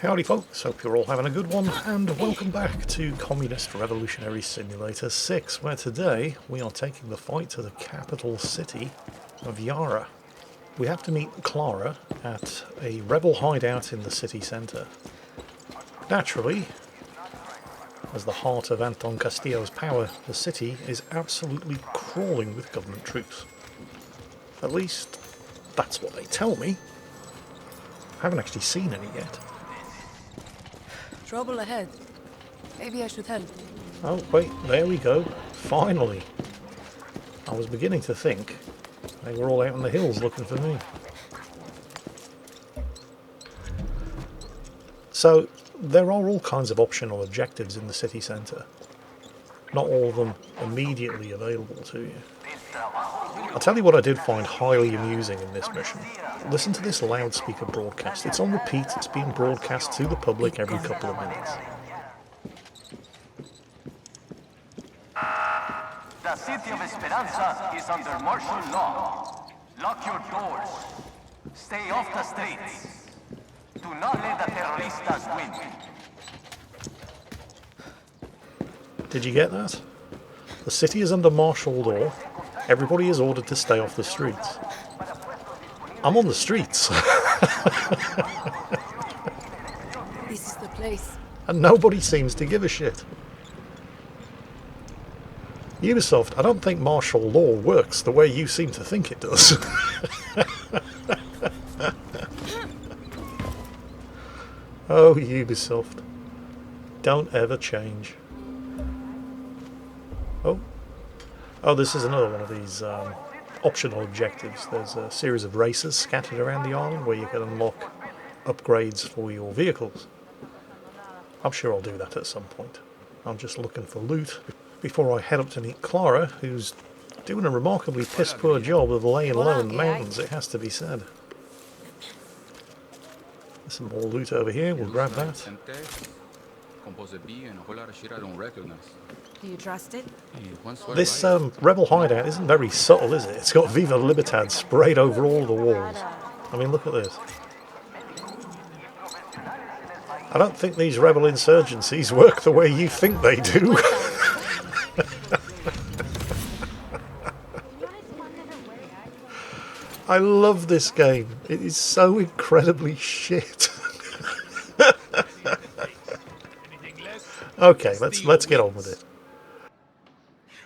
Howdy folks, hope you're all having a good one, and welcome back to Communist Revolutionary Simulator 6, where today we are taking the fight to the capital city of Yara. We have to meet Clara at a rebel hideout in the city centre. Naturally, as the heart of Anton Castillo's power, the city is absolutely crawling with government troops. At least, that's what they tell me. I haven't actually seen any yet. Trouble ahead. Maybe I should help. Oh, wait, there we go. Finally. I was beginning to think they were all out in the hills looking for me. So, there are all kinds of optional objectives in the city centre. Not all of them immediately available to you. I'll tell you what I did find highly amusing in this mission. Listen to this loudspeaker broadcast. It's on repeat, it's being broadcast to the public every couple of minutes. The city of Esperanza is under martial law. Lock your doors. Stay off the streets. Do not let the terroristas win. Did you get that? The city is under martial law. Everybody is ordered to stay off the streets. I'm on the streets. This is the place. And nobody seems to give a shit. Ubisoft, I don't think martial law works the way you seem to think it does. Oh, Ubisoft. Don't ever change. Oh, this is another one of these optional objectives. There's a series of races scattered around the island where you can unlock upgrades for your vehicles. I'm sure I'll do that at some point. I'm just looking for loot before I head up to meet Clara, who's doing a remarkably piss-poor job of laying low in the mountains, it has to be said. There's some more loot over here, we'll grab that. Do you trust it? This rebel hideout isn't very subtle, is it? It's got Viva Libertad sprayed over all the walls. I mean, look at this. I don't think these rebel insurgencies work the way you think they do. I love this game. It is so incredibly shit. Okay, let's get on with it.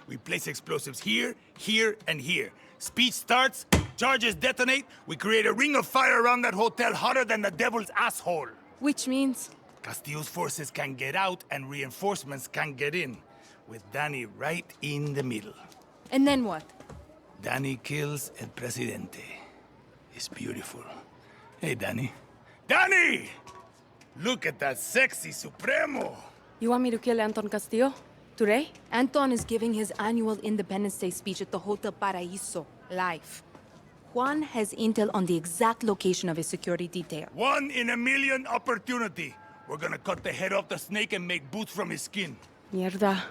We place explosives here, here, and here. Speech starts, charges detonate, we create a ring of fire around that hotel hotter than the devil's asshole. Which means? Castillo's forces can get out and reinforcements can get in, with Danny right in the middle. And then what? Danny kills El Presidente. It's beautiful. Hey, Danny. Danny! Look at that sexy Supremo! You want me to kill Anton Castillo? Today? Anton is giving his annual Independence Day speech at the Hotel Paraiso, live. Juan has intel on the exact location of his security detail. 1 in a million opportunity. We're gonna cut the head off the snake and make boots from his skin. Mierda.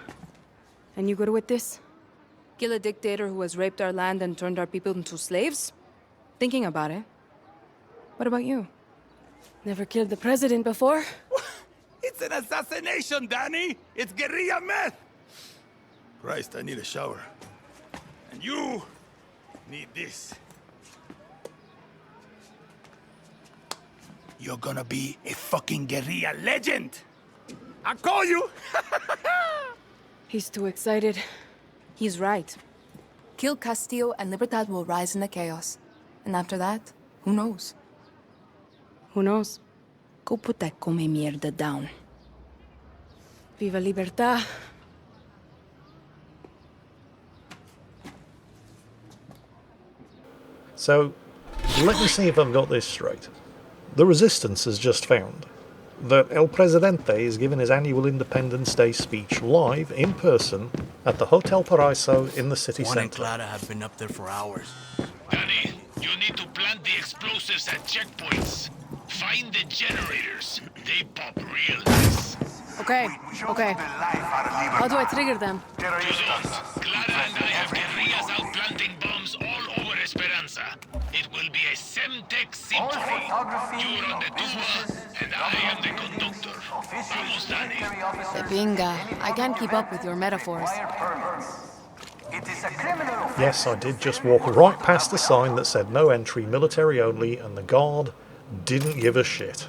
And you good with this? Kill a dictator who has raped our land and turned our people into slaves? Thinking about it. What about you? Never killed the president before? It's an assassination, Danny! It's guerrilla meth! Christ, I need a shower. And you need this. You're gonna be a fucking guerrilla legend! I call you! He's too excited. He's right. Kill Castillo and Libertad will rise in the chaos. And after that, who knows? Who knows? Go put that come mierda down. Viva Libertad. So, let me see if I've got this straight. The Resistance has just found that El Presidente is giving his annual Independence Day speech live, in person, at the Hotel Paraiso in the city Juan and centre. Clara have been up there for hours. Danny, you need to plant the explosives at checkpoints. Find the generators. They pop real nice. Okay. How do I trigger them? You don't. Clara and I have guerrillas out planting bombs all over Esperanza. It will be a Semtex symphony. You're on the tuba, and I am the Almost done, eh? Pinga, I can't keep up with your metaphors. It is a criminal offense. Yes, I did just walk right past a sign that said no entry, military only, and the guard didn't give a shit.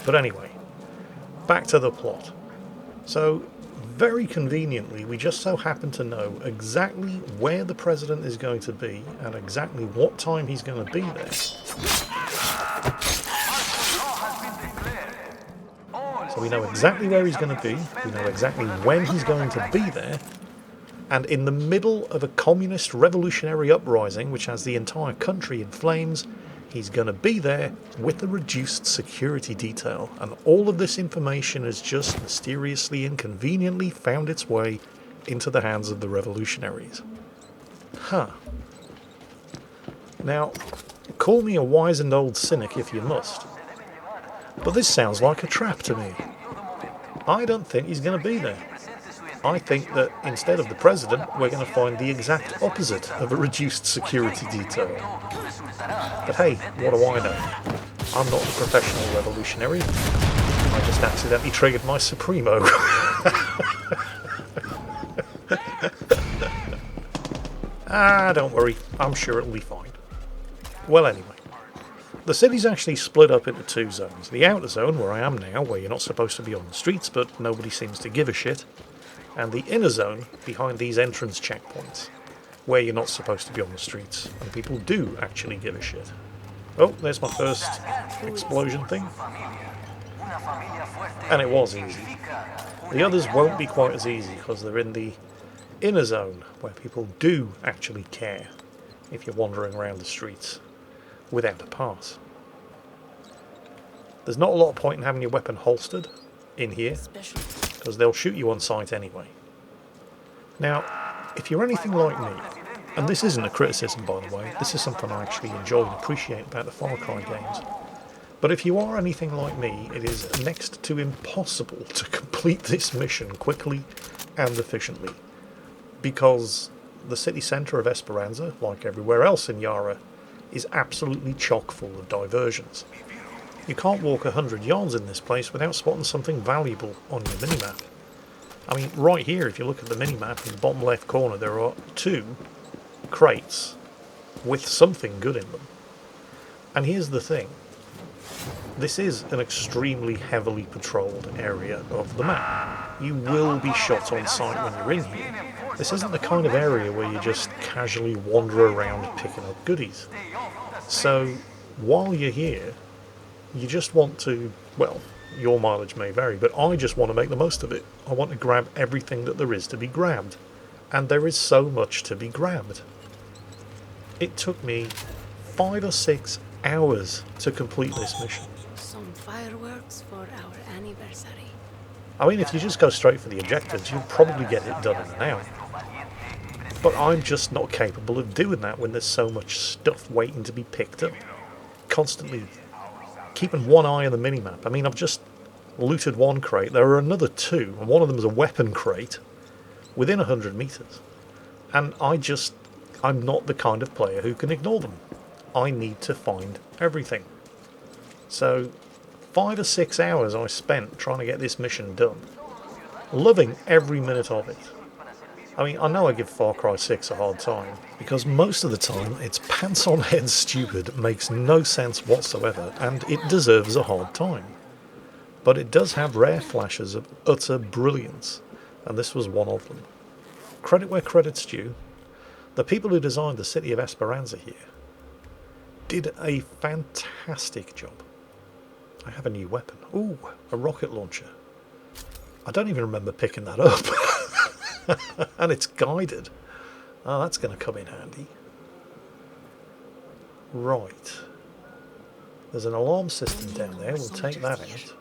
But anyway, back to the plot. So, very conveniently, we just so happen to know exactly where the president is going to be and exactly what time he's going to be there. So we know exactly where he's going to be, we know exactly when he's going to be there, and in the middle of a communist revolutionary uprising which has the entire country in flames, he's going to be there with a reduced security detail, and all of this information has just mysteriously and conveniently found its way into the hands of the revolutionaries. Huh. Now, call me a wizened old cynic if you must, but this sounds like a trap to me. I don't think he's going to be there. I think that instead of the president, we're going to find the exact opposite of a reduced security detail. But hey, what do I know? I'm not a professional revolutionary. I just accidentally triggered my Supremo. Don't worry. I'm sure it'll be fine. Well, anyway. The city's actually split up into two zones. The outer zone, where I am now, where you're not supposed to be on the streets, but nobody seems to give a shit. And the inner zone, behind these entrance checkpoints, where you're not supposed to be on the streets, and people do actually give a shit. Oh, there's my first explosion thing. And it was easy. The others won't be quite as easy, because they're in the inner zone, where people do actually care if you're wandering around the streets without a pass. There's not a lot of point in having your weapon holstered in here, because they'll shoot you on sight anyway. Now, if you're anything like me, and this isn't a criticism by the way, this is something I actually enjoy and appreciate about the Far Cry games, but if you are anything like me, it is next to impossible to complete this mission quickly and efficiently, because the city centre of Esperanza, like everywhere else in Yara, is absolutely chock full of diversions. You can't walk 100 yards in this place without spotting something valuable on your minimap. I mean, right here, if you look at the minimap in the bottom left corner, there are 2 crates with something good in them. And here's the thing. This is an extremely heavily patrolled area of the map. You will be shot on sight when you're in here. This isn't the kind of area where you just casually wander around picking up goodies. So, while you're here, you just want to, well, your mileage may vary, but I just want to make the most of it. I want to grab everything that there is to be grabbed. And there is so much to be grabbed. It took me 5 or 6 hours to complete this mission. Some fireworks for our anniversary. I mean, if you just go straight for the objectives, you'll probably get it done in an hour. But I'm just not capable of doing that when there's so much stuff waiting to be picked up. Constantly keeping one eye on the minimap. I mean, I've just looted 1 crate. There are another 2, and one of them is a weapon crate within 100 meters. And I'm not the kind of player who can ignore them. I need to find everything. So, 5 or 6 hours I spent trying to get this mission done. Loving every minute of it. I mean, I know I give Far Cry 6 a hard time, because most of the time it's pants on head stupid, makes no sense whatsoever, and it deserves a hard time. But it does have rare flashes of utter brilliance, and this was one of them. Credit where credit's due. The people who designed the city of Esperanza here did a fantastic job. I have a new weapon. Ooh, a rocket launcher. I don't even remember picking that up. And it's guided. Oh, that's going to come in handy. Right. There's an alarm system down there. We'll take that out.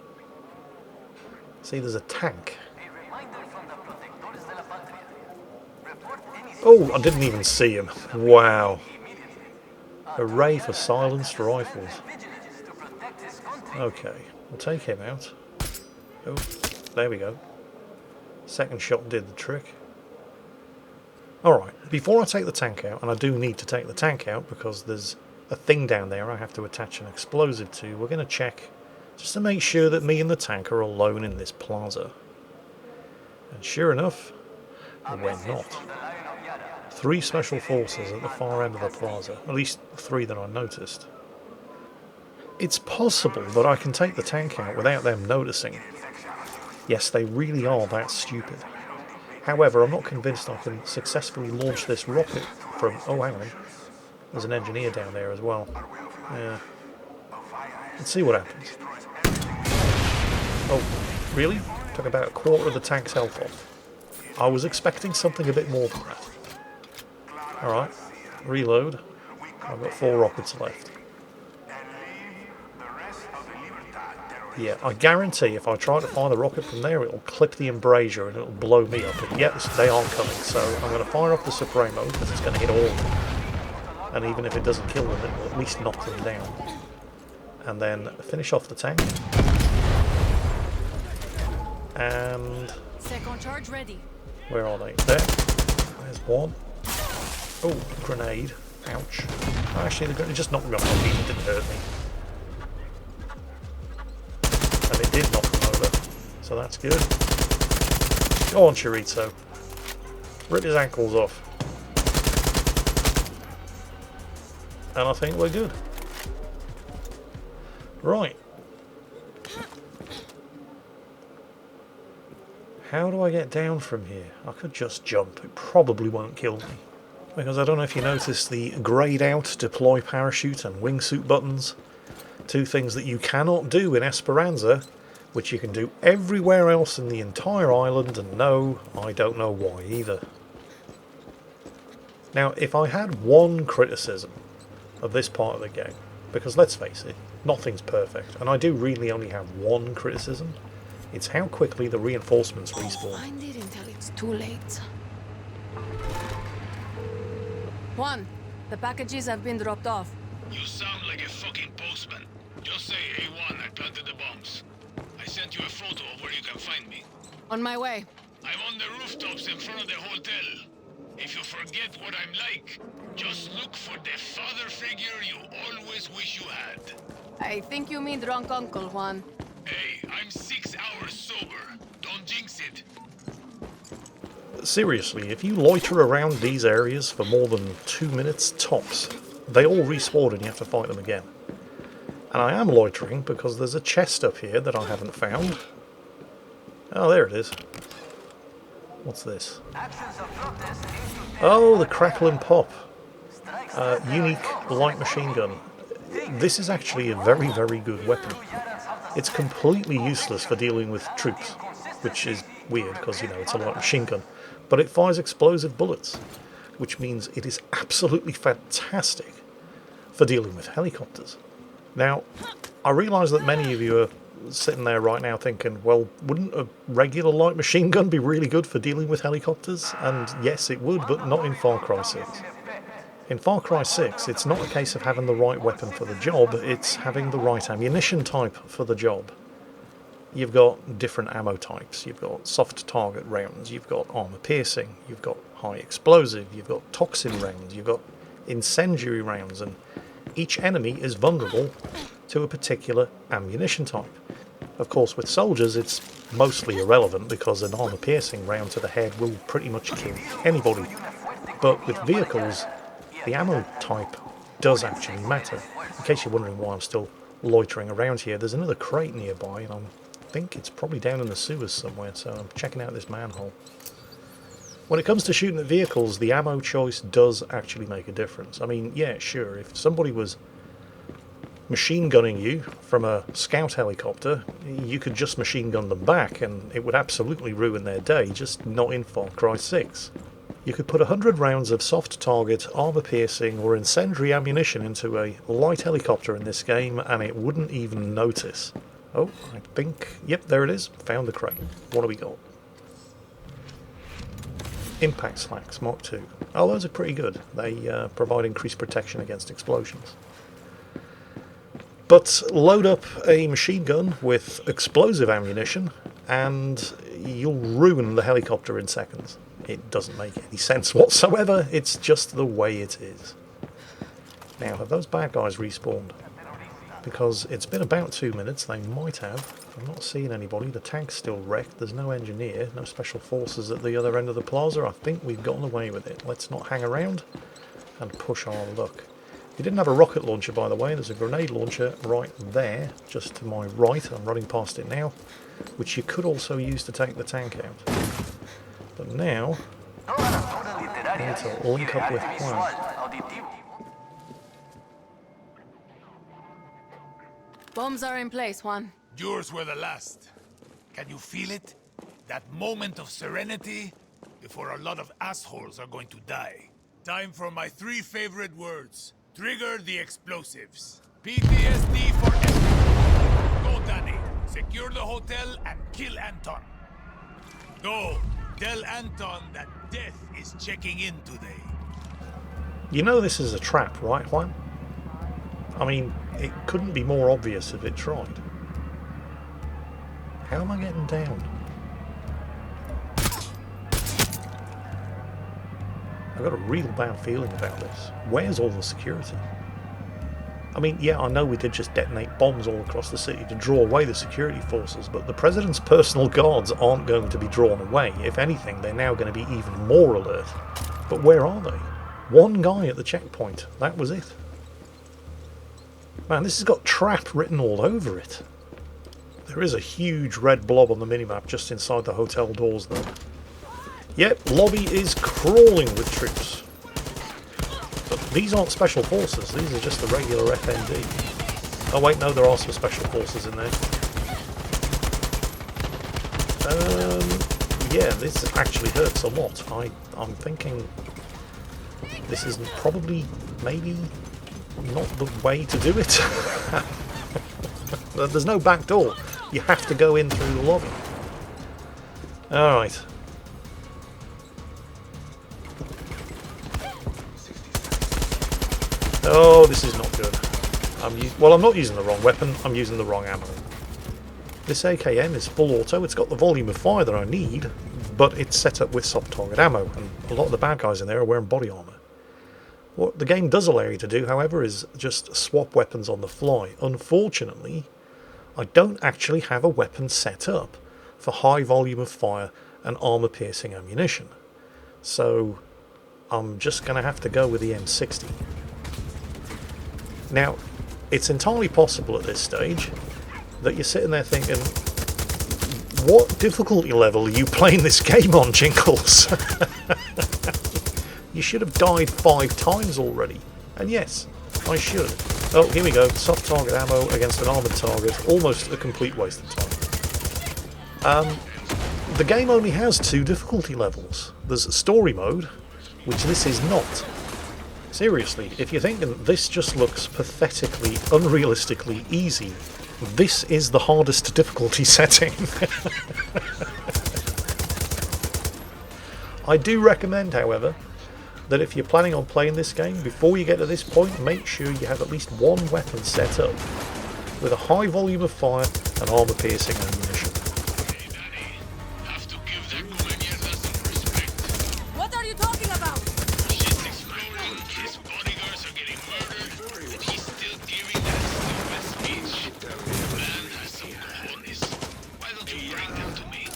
See, there's a tank. Oh, I didn't even see him. Wow. Hooray for silenced rifles. Okay, we'll take him out. Oh, there we go. Second shot did the trick. Alright, before I take the tank out, and I do need to take the tank out because there's a thing down there I have to attach an explosive to, we're going to check just to make sure that me and the tank are alone in this plaza. And sure enough, we're not. 3 special forces at the far end of the plaza, at least 3 that I noticed. It's possible that I can take the tank out without them noticing. Yes, they really are that stupid. However, I'm not convinced I can successfully launch this rocket from... Oh, hang on. There's an engineer down there as well. Yeah. Let's see what happens. Oh, really? Took about a quarter of the tank's health off. I was expecting something a bit more than that. Alright, reload. I've got 4 rockets left. Yeah, I guarantee if I try to fire the rocket from there, it'll clip the embrasure and it'll blow me up. And yet, they aren't coming, so I'm going to fire off the Supremo because it's going to hit all of them. And even if it doesn't kill them, it will at least knock them down. And then finish off the tank. And... Second charge ready. Where are they? There. There's one. Oh, grenade. Ouch. Actually, the grenade just knocked me off my feet. It didn't hurt me. And it did knock them over. So that's good. Go on, Chorizo. Rip his ankles off. And I think we're good. Right. How do I get down from here? I could just jump. It probably won't kill me. Because I don't know if you noticed the grayed out deploy parachute and wingsuit buttons. 2 things that you cannot do in Esperanza, which you can do everywhere else in the entire island, and no, I don't know why either. Now, if I had one criticism of this part of the game, because let's face it, nothing's perfect, and I do really only have one criticism, it's how quickly the reinforcements respawn. Find it until it's too late. Juan, the packages have been dropped off. You sound like a fucking postman. Just say A1, I planted the bombs. I sent you a photo of where you can find me. On my way. I'm on the rooftops in front of the hotel. If you forget what I'm like, just look for the father figure you always wish you had. I think you mean drunk uncle, Juan. Hey, I'm 6 hours sober. Don't jinx it. Seriously, if you loiter around these areas for more than 2 minutes tops, they all respawn and you have to fight them again. And I am loitering because there's a chest up here that I haven't found. Oh, there it is. What's this? Oh, the Crackle and Pop. Unique light machine gun. This is actually a very, very good weapon. It's completely useless for dealing with troops, which is weird because, you know, it's a light machine gun. But it fires explosive bullets, which means it is absolutely fantastic for dealing with helicopters. Now, I realise that many of you are sitting there right now thinking, well, wouldn't a regular light machine gun be really good for dealing with helicopters? And yes, it would, but not in Far Cry 6. In Far Cry 6, it's not a case of having the right weapon for the job, it's having the right ammunition type for the job. You've got different ammo types, you've got soft target rounds, you've got armor piercing, you've got high explosive, you've got toxin rounds, you've got incendiary rounds, and each enemy is vulnerable to a particular ammunition type. Of course, with soldiers, it's mostly irrelevant because an armor piercing round to the head will pretty much kill anybody. But with vehicles, the ammo type does actually matter. In case you're wondering why I'm still loitering around here, there's another crate nearby, and I think it's probably down in the sewers somewhere, so I'm checking out this manhole. When it comes to shooting at vehicles, the ammo choice does actually make a difference. I mean, yeah, sure, if somebody was machine gunning you from a scout helicopter, you could just machine gun them back and it would absolutely ruin their day, just not in Far Cry 6. You could put 100 rounds of soft target, armor piercing or incendiary ammunition into a light helicopter in this game and it wouldn't even notice. Oh, I think, yep, there it is, found the crate. What do we got? Impact slacks, Mark II. Oh, those are pretty good. They provide increased protection against explosions. But load up a machine gun with explosive ammunition and you'll ruin the helicopter in seconds. It doesn't make any sense whatsoever, it's just the way it is. Now, have those bad guys respawned? because it's been about 2 minutes. They might have. I'm not seeing anybody. The tank's still wrecked. There's no engineer, no special forces at the other end of the plaza. I think we've gotten away with it. Let's not hang around and push our luck. You didn't have a rocket launcher, by the way. There's a grenade launcher right there, just to my right. I'm running past it now, which you could also use to take the tank out. But now, I need to link up with Juan. Bombs are in place, Juan. Yours were the last. Can you feel it? That moment of serenity before a lot of assholes are going to die. Time for my 3 favorite words. Trigger the explosives. PTSD for everyone. Go, Danny. Secure the hotel and kill Anton. Go. Tell Anton that death is checking in today. You know this is a trap, right, Juan? I mean, it couldn't be more obvious if it tried. How am I getting down? I've got a real bad feeling about this. Where's all the security? I mean, yeah, I know we did just detonate bombs all across the city to draw away the security forces, but the President's personal guards aren't going to be drawn away. If anything, they're now going to be even more alert. But where are they? One guy at the checkpoint. That was it. Man, this has got trap written all over it. There is a huge red blob on the minimap just inside the hotel doors, though. Yep, lobby is crawling with troops. But these aren't special forces, these are just the regular FND. Oh wait, no, there are some special forces in there. Yeah, this actually hurts a lot. I'm thinking this is probably, maybe, not the way to do it. There's no back door. You have to go in through the lobby. Alright. Oh, this is not good. Well, I'm not using the wrong weapon, I'm using the wrong ammo. This AKM is full auto, it's got the volume of fire that I need, but it's set up with soft target ammo, and a lot of the bad guys in there are wearing body armour. What the game does allow you to do, however, is just swap weapons on the fly. Unfortunately, I don't actually have a weapon set up for high volume of fire and armour-piercing ammunition. So I'm just going to have to go with the M60. Now, it's entirely possible at this stage that you're sitting there thinking, what difficulty level are you playing this game on, Jingles? You should have died 5 times already. And yes, I should. Oh, here we go. Soft target ammo against an armoured target. Almost a complete waste of time. The game only has 2 difficulty levels. There's story mode, which this is not. Seriously, if you're thinking this just looks pathetically, unrealistically easy, this is the hardest difficulty setting. I do recommend, however, that if you're planning on playing this game, before you get to this point, make sure you have at least one weapon set up with a high volume of fire and armor-piercing ammunition. Hey, Danny, have to give that Gouvernier some respect. What are you talking about? Shit's exploding, his bodyguards are getting murdered, and he's still giving that stupid speech. The man has some cojones. Why don't you bring them to me?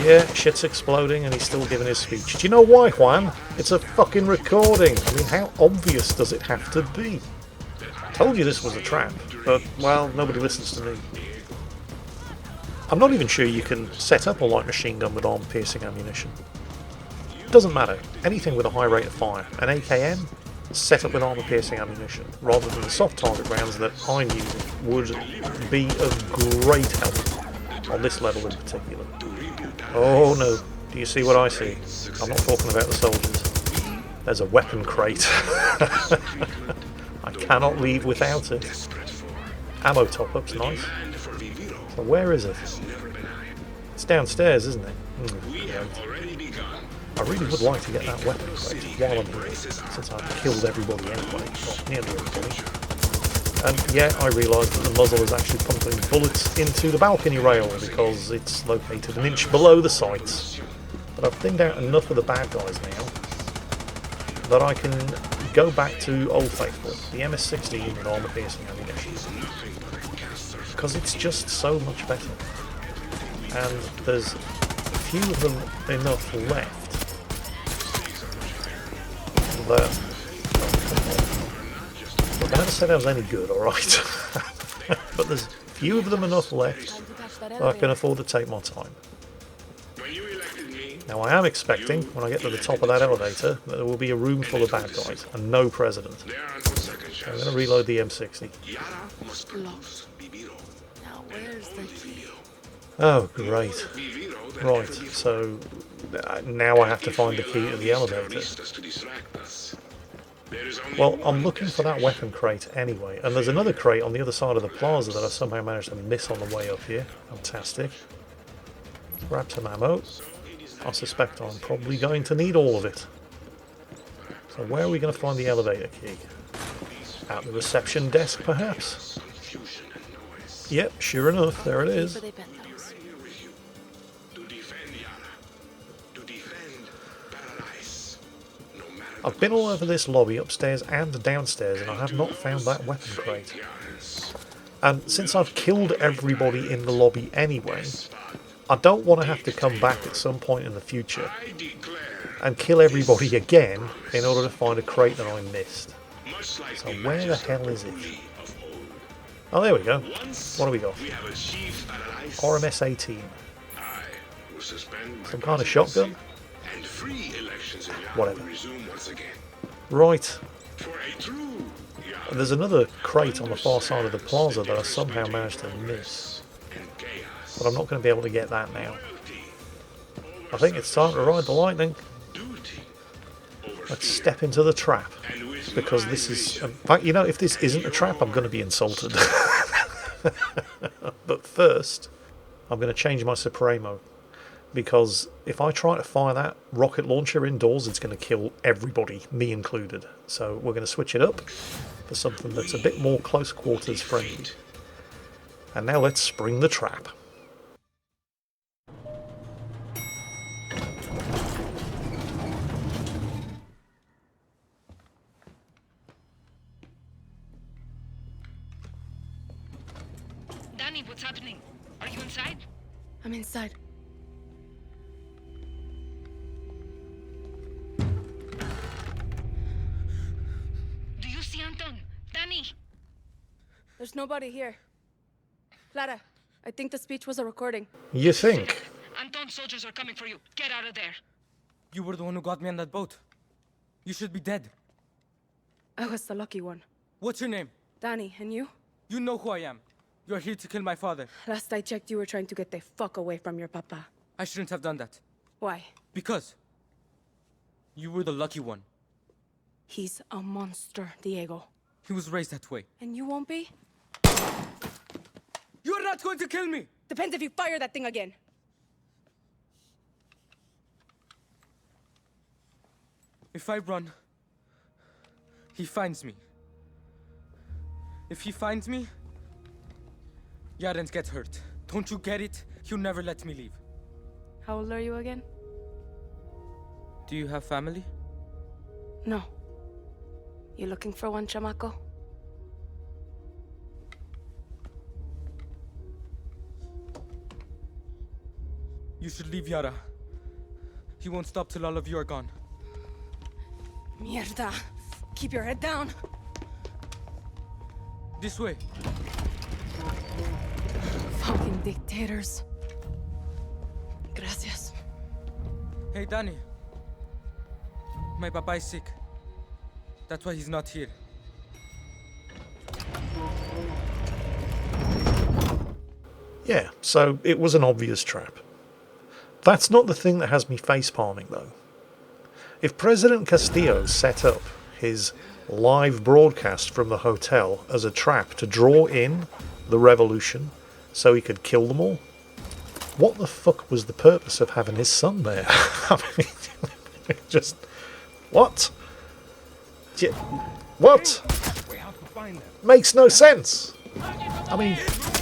Yeah, shit's exploding and he's still giving his speech. Do you know why, Juan? It's a fucking recording. I mean, how obvious does it have to be? Told you this was a trap, but, well, nobody listens to me. I'm not even sure you can set up a light machine gun with armor-piercing ammunition. Doesn't matter. Anything with a high rate of fire. An AKM, set up with armor-piercing ammunition, rather than the soft target rounds that I'm using, would be of great help on this level in particular. Oh no, do you see what I see? I'm not talking about the soldiers. There's a weapon crate. I cannot leave without it. Ammo top-up's nice. So where is it? It's downstairs, isn't it? Yeah. I really would like to get that weapon crate while I'm here, since I've killed everybody anyway, well, nearly everybody. And yeah, I realise that the muzzle is actually pumping bullets into the balcony rail because it's located an inch below the sights. But I've thinned out enough of the bad guys now that I can go back to Old Faithful, the MS-16 with armor-piercing ammunition. Because it's just so much better. And there's few of them enough left that... Look, I never said I was any good, alright? But there's few of them enough left that I can afford to take my time. Now I am expecting, when I get to the top of that elevator, that there will be a room full of bad guys and no president. So I'm going to reload the M60. Now where's the key? Oh, great. Right, so now I have to find the key to the elevator. Well, I'm looking for that weapon crate anyway, and there's another crate on the other side of the plaza that I somehow managed to miss on the way up here. Fantastic. Grab some ammo. I suspect I'm probably going to need all of it. So where are we going to find the elevator key? At the reception desk, perhaps? Yep, sure enough, there it is. I've been all over this lobby, upstairs and downstairs, and I have not found that weapon crate. And since I've killed everybody in the lobby anyway, I don't want to have to come back at some point in the future and kill everybody again in order to find a crate that I missed. So where the hell is it? Oh, there we go. What do we got? RMS-18. Some kind of shotgun? Whatever. Right. There's another crate on the far side of the plaza that I somehow managed to miss. But I'm not going to be able to get that now. I think it's time to ride the lightning. Let's step into the trap. Because this is... In fact, you know, if this isn't a trap, I'm going to be insulted. But first, I'm going to change my Supremo. Because if I try to fire that rocket launcher indoors, it's going to kill everybody, me included. So we're going to switch it up for something that's a bit more close quarters friendly. And now let's spring the trap. Danny, what's happening? Are you inside? I'm inside. Do you see Anton? Danny! There's nobody here. Clara, I think the speech was a recording. You think? Anton's soldiers are coming for you. Get out of there. You were the one who got me on that boat. You should be dead. I was the lucky one. What's your name? Danny, and you? You know who I am. You're here to kill my father. Last I checked, you were trying to get the fuck away from your papa. I shouldn't have done that. Why? Because you were the lucky one. He's a monster, Diego. He was raised that way. And you won't be? You're not going to kill me! Depends if you fire that thing again. If I run, he finds me. If he finds me, Yarens gets hurt. Don't you get it? He'll never let me leave. How old are you again? Do you have family? No. You looking for one, chamaco? You should leave Yara. He won't stop till all of you are gone. Mierda. Keep your head down. This way. Fucking dictators. Gracias. Hey, Danny. My papa is sick. That's why he's not here. Yeah, so it was an obvious trap. That's not the thing that has me face-palming, though. If President Castillo set up his live broadcast from the hotel as a trap to draw in the revolution so he could kill them all, what the fuck was the purpose of having his son there? I mean, just... What? What? Makes no sense. I mean,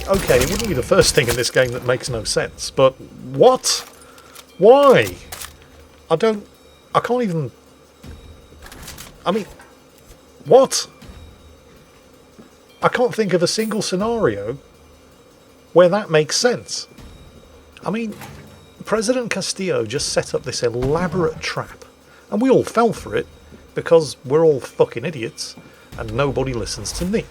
okay, it wouldn't be the first thing in this game that makes no sense, but what? Why? I can't even... I mean, What? I can't think of a single scenario where that makes sense. I mean, President Castillo just set up this elaborate trap, and we all fell for it because we're all fucking idiots and nobody listens to me.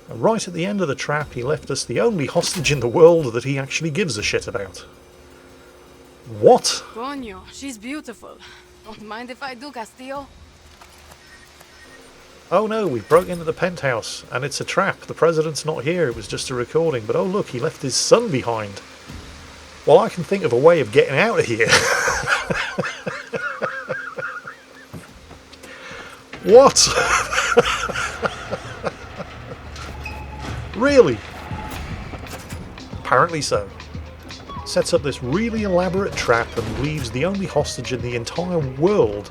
And right at the end of the trap, he left us the only hostage in the world that he actually gives a shit about. What? Coño, she's beautiful. Don't mind if I do, Castillo. Oh no, we broke into the penthouse, and it's a trap. The president's not here, it was just a recording. But oh look, he left his son behind. Well, I can think of a way of getting out of here. What? Really? Apparently so. Sets up this really elaborate trap and leaves the only hostage in the entire world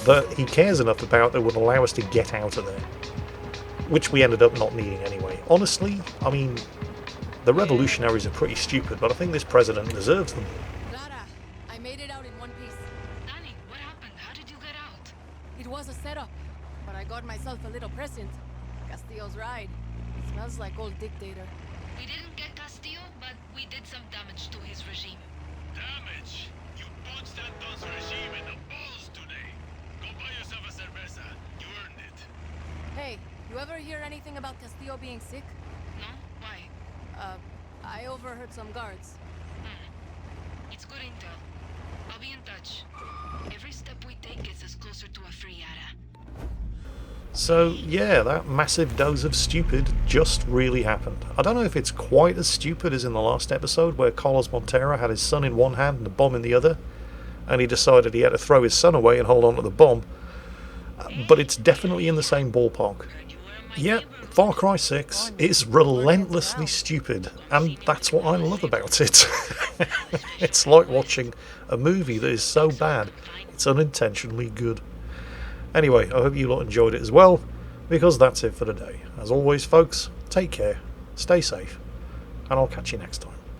that he cares enough about that would allow us to get out of there. Which we ended up not needing anyway. Honestly, I mean, the revolutionaries are pretty stupid, but I think this president deserves them. Clara, I made it out in one piece. Danny, what happened? How did you get out? It was a setup, but I got myself a little present. Castillo's ride. Smells like old dictator. We didn't get Castillo, but we did some damage to his regime. Damage? You punched that Don's regime in the balls today. Go buy yourself a cerveza. You earned it. Hey, you ever hear anything about Castillo being sick? No? Why? I overheard some guards. It's good intel. I'll be in touch. Every step we take gets us closer to a free Yara. So yeah, that massive dose of stupid just really happened. I don't know if it's quite as stupid as in the last episode where Carlos Montero had his son in one hand and a bomb in the other, and he decided he had to throw his son away and hold on to the bomb. But it's definitely in the same ballpark. Yep, Far Cry 6 is relentlessly stupid, and that's what I love about it. It's like watching a movie that is so bad, it's unintentionally good. Anyway, I hope you lot enjoyed it as well, because that's it for today. As always, folks, take care, stay safe, and I'll catch you next time.